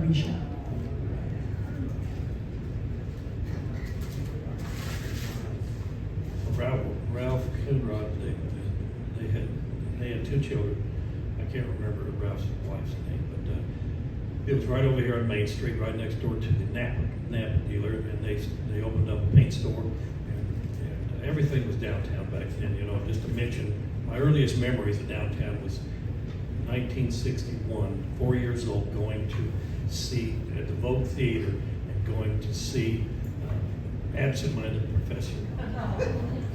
coffee shop. Ralph Coonrod, they had two children. I can't remember Ralph's wife's name, but it was right over here on Main Street, right next door to the Napa dealer, and they opened up a paint store, and everything was downtown back then. You know, just to mention, my earliest memories of downtown was 1961, 4 years old, going to see at the Vogue Theater and going to see Absent-Minded Professor.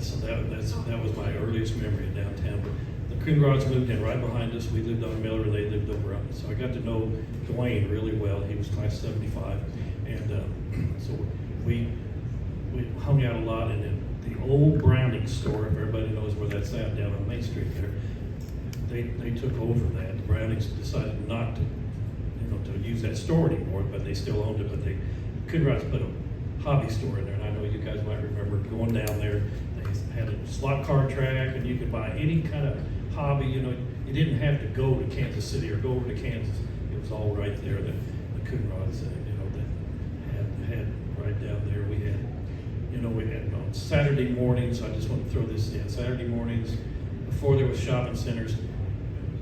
So that was my earliest memory of downtown. But the Coonrods moved in right behind us. We lived on Miller, they lived over on us. So I got to know Dwayne really well. He was class 75. And so we hung out a lot. And then the old Browning store, if everybody knows where that's at, down on Main Street there, they took over that. The Brownings decided not to, to use that store anymore, but they still owned it. But Coonrods put a hobby store in there, and I know you guys might remember going down there. They had a slot car track, and you could buy any kind of hobby. You didn't have to go to Kansas City or go over to Kansas. It was all right there. The Coonrods, that had right down there. We had on Saturday mornings. I just want to throw this in. Saturday mornings, before there was shopping centers,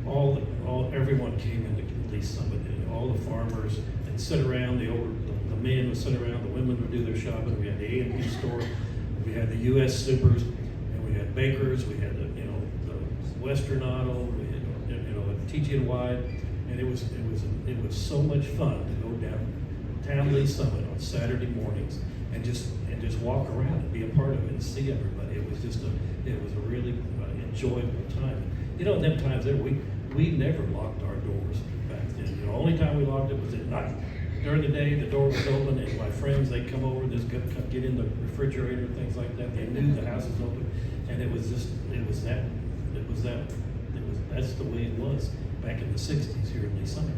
everyone came into Lee Summit. All the farmers, they'd sit around. The men would sit around. The women would do their shopping. We had the A&P store. We had the U.S. Supers, and we had Bakers. We had the Western Auto. We had TG&Y, and it was so much fun to go downtown Lee Summit on Saturday mornings and just walk around and be a part of it and see everybody. It was a really enjoyable time. At them times there, we never locked our doors back then. The only time we locked it was at night. During the day, the door was open, and my friends, they'd come over, they'd get in the refrigerator, things like that. They knew the house was open, and that's the way it was back in the 60s here in Lee Summit.